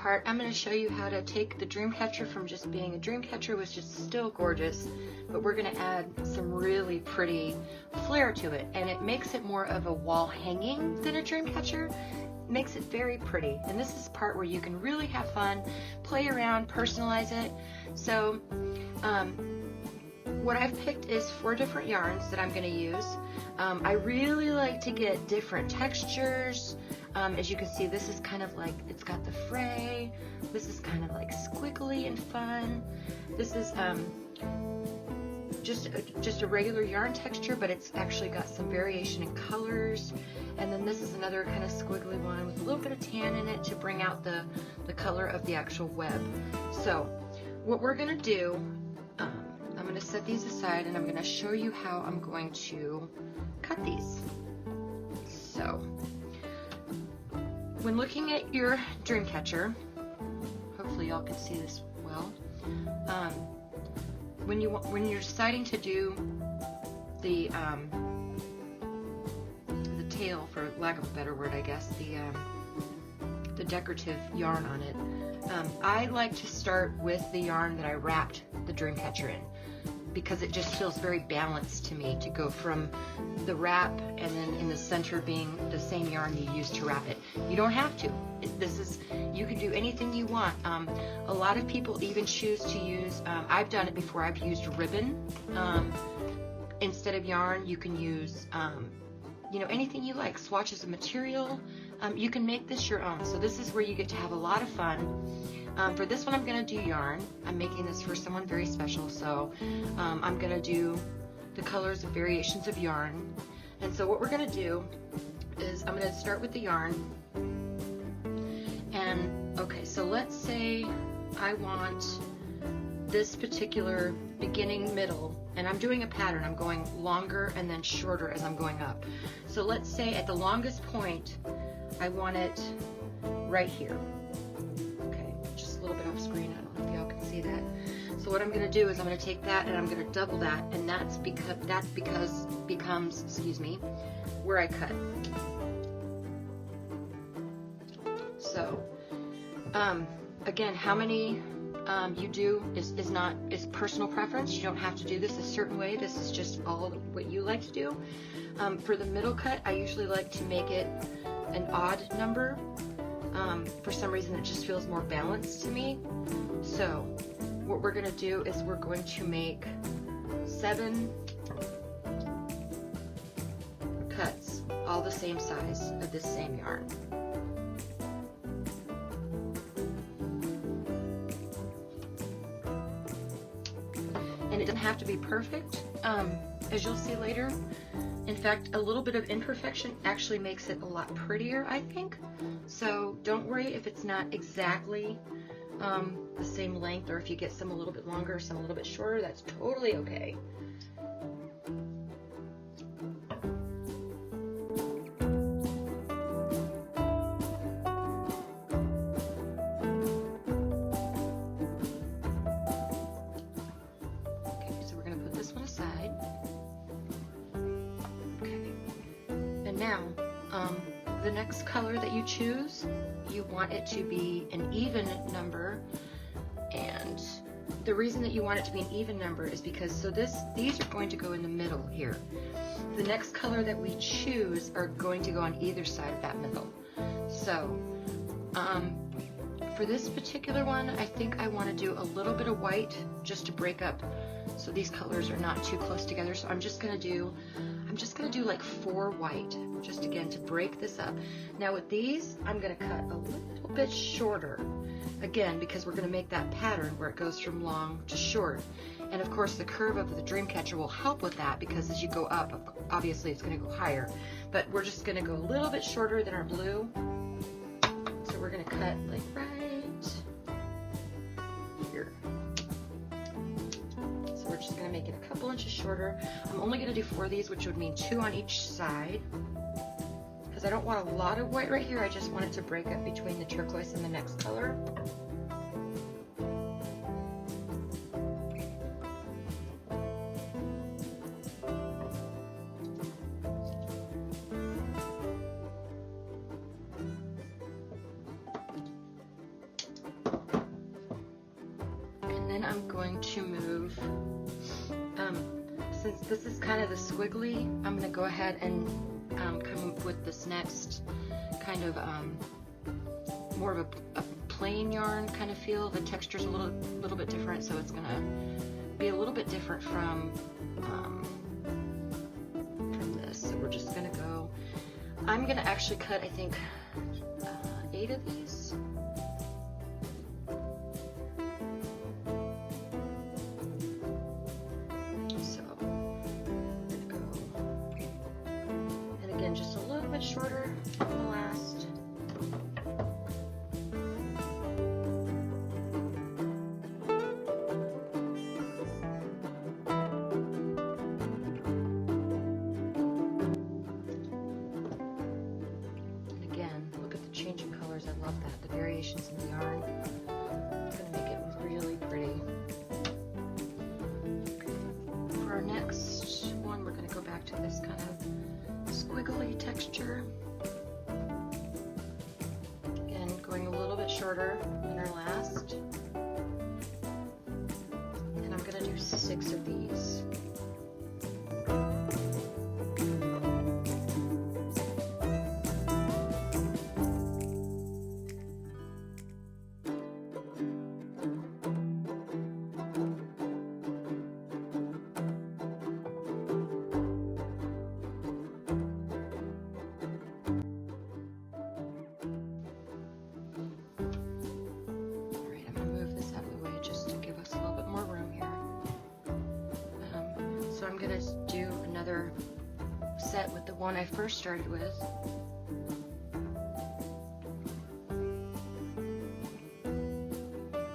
part, I'm going to show you how to take the dreamcatcher from just being a dreamcatcher, which is still gorgeous, but we're going to add some really pretty flair to it, and it makes it more of a wall hanging than a dreamcatcher. It makes it very pretty, and this is the part where you can really have fun, play around, personalize it. So what I've picked is 4 different yarns that I'm going to use. I really like to get different textures. As you can see, this is kind of like, it's got the fray. This is kind of like squiggly and fun. This is just a regular yarn texture, but it's actually got some variation in colors. And then this is another kind of squiggly one with a little bit of tan in it to bring out the color of the actual web. So what we're going to do, I'm going to set these aside and I'm going to show you how I'm going to cut these. So when looking at your dreamcatcher, hopefully y'all can see this well. When you're deciding to do the tail, for lack of a better word, I guess, the decorative yarn on it, I like to start with the yarn that I wrapped the dreamcatcher in, because it just feels very balanced to me to go from the wrap and then in the center being the same yarn you use to wrap it. You don't have to. You can do anything you want. A lot of people even choose to use, I've done it before, I've used ribbon instead of yarn. You can use anything you like, swatches of material. You can make this your own. So this is where you get to have a lot of fun. For this one, I'm going to do yarn. I'm making this for someone very special, so I'm going to do the colors of variations of yarn. And so what we're going to do is I'm going to start with the yarn. And okay, so let's say I want this particular beginning middle, and I'm doing a pattern. I'm going longer and then shorter as I'm going up. So let's say at the longest point, I want it right here. A little bit off screen. I don't know if y'all can see that. So what I'm going to do is I'm going to take that and I'm going to double that, and that becomes, excuse me, where I cut. So again, how many you do is personal preference. You don't have to do this a certain way. This is just all what you like to do. For the middle cut, I usually like to make it an odd number. For some reason, it just feels more balanced to me. So what we're going to do is we're going to make 7 cuts, all the same size of this same yarn. And it doesn't have to be perfect, as you'll see later. In fact, a little bit of imperfection actually makes it a lot prettier, I think. So don't worry if it's not exactly the same length, or if you get some a little bit longer, some a little bit shorter, that's totally okay. Okay, so we're going to put this one aside. Okay, and now the next color that you choose, you want it to be an even number, and the reason that you want it to be an even number is because these are going to go in the middle here. The next color that we choose are going to go on either side of that middle. So for this particular one, I think I want to do a little bit of white just to break up so these colors are not too close together. So I'm just going to do like 4 white, just again to break this up. Now with these, I'm going to cut a little bit shorter, again, because we're going to make that pattern where it goes from long to short. And of course the curve of the dreamcatcher will help with that, because as you go up, obviously it's going to go higher. But we're just going to go a little bit shorter than our blue. So we're going to cut like right here. We're just going to make it a couple inches shorter. I'm only going to do 4 of these, which would mean 2 on each side, because I don't want a lot of white right here. I just want it to break up between the turquoise and the next color. then I'm going to move, since this is kind of the squiggly, I'm going to go ahead and come up with this next kind of more of a plain yarn kind of feel. The texture's a little bit different, so it's going to be a little bit different from this. So we're just going to go, I'm going to actually cut, I think, 8 of these. Just a little bit shorter than the last. And again, look at the changing colors. I love that. The variations in the yarn. It's going to make it really pretty. For our next one, we're going to go back to this kind of squiggly texture. Again, going a little bit shorter than our last. And I'm going to do 6 of these. I'm going to do another set with the one I first started with.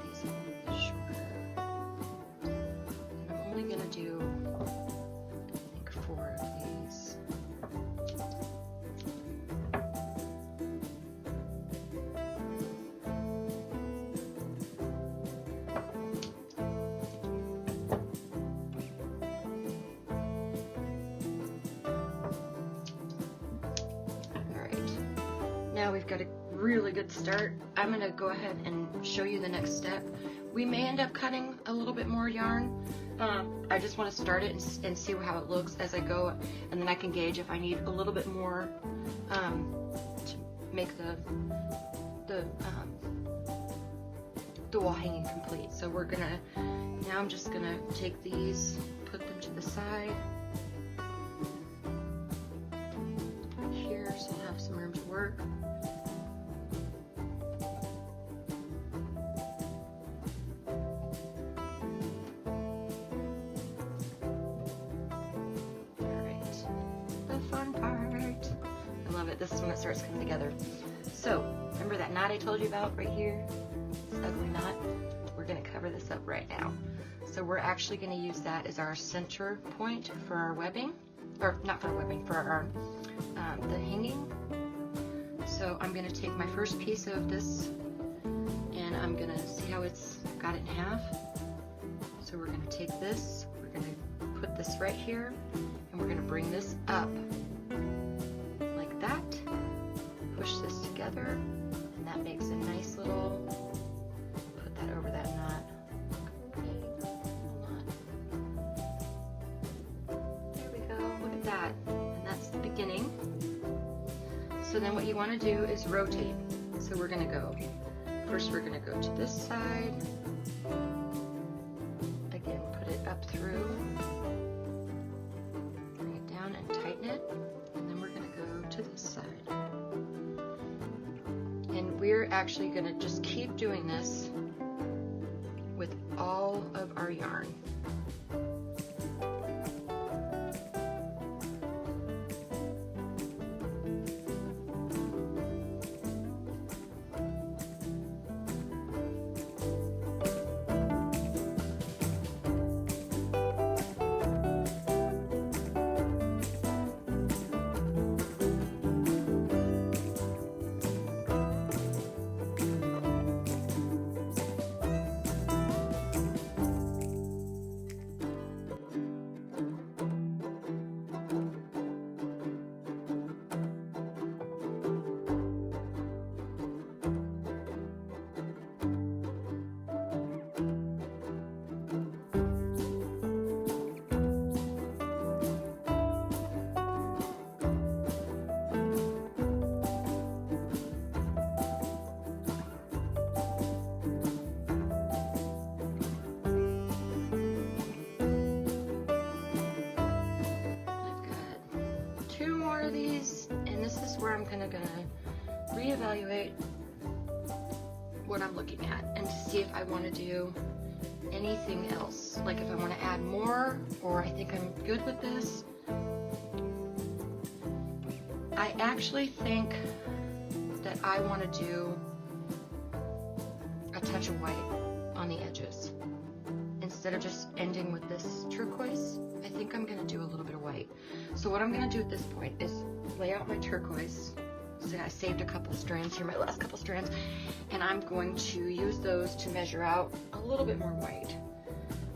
These are a little bit shorter. And I'm only going to do, I think, 4 of these. Now we've got a really good start. I'm going to go ahead and show you the next step. We may end up cutting a little bit more yarn. I just want to start it and see how it looks as I go, and then I can gauge if I need a little bit more to make the wall hanging complete. So we're gonna, now I'm just gonna take these, put them to the side. Here, so I'll have some room to work. This is when it starts coming together. So, remember that knot I told you about right here? This ugly knot? We're going to cover this up right now. So we're actually going to use that as our center point for our webbing, or not for our webbing, for our the hanging. So I'm going to take my first piece of this, and I'm going to see how it's got it in half. So we're going to take this, we're going to put this right here, and we're going to bring this up. Push this together, and that makes a nice little, put that over that knot. There we go, look at that. And that's the beginning. So then what you want to do is rotate. So we're going to go, first we're going to go to this side. Again, put it up through. Bring it down and tighten it. And then we're going to go to this side. And we're actually going to just keep doing this with all of our yarn. kind of gonna reevaluate what I'm looking at and to see if I want to do anything else. Like if I want to add more, or I think I'm good with this. I actually think that I want to do a touch of white on the edges. Instead of just ending with this turquoise, I think I'm going to do a little bit of white. So what I'm going to do at this point is lay out my turquoise. So I saved a couple strands here, my last couple strands, and I'm going to use those to measure out a little bit more white.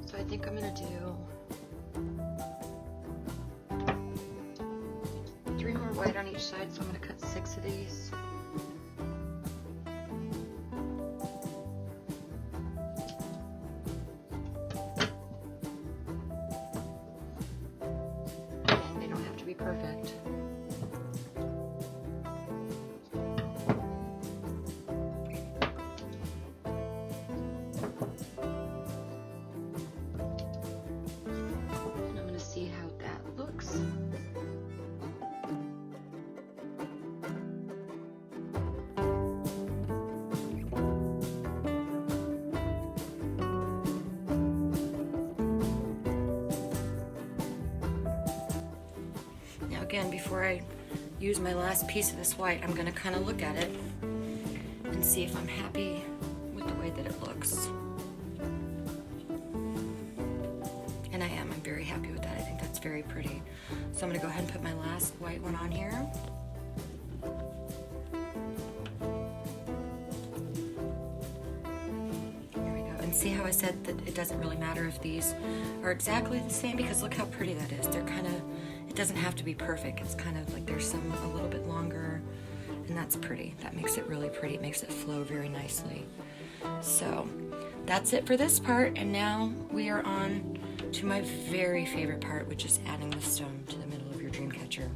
So I think I'm going to do 3 more white on each side, so I'm going to cut 6 of these. And they don't have to be perfect. Again, before I use my last piece of this white, I'm going to kind of look at it and see if I'm happy with the way that it looks. And I am. I'm very happy with that. I think that's very pretty. So I'm going to go ahead and put my last white one on here. There we go. And see how I said that it doesn't really matter if these are exactly the same, because look how pretty that is. They're kind of, it doesn't have to be perfect. It's kind of like there's some a little bit longer, and that's pretty. That makes it really pretty. It makes it flow very nicely. So that's it for this part, and now we are on to my very favorite part, which is adding the stone to the middle of your dream catcher.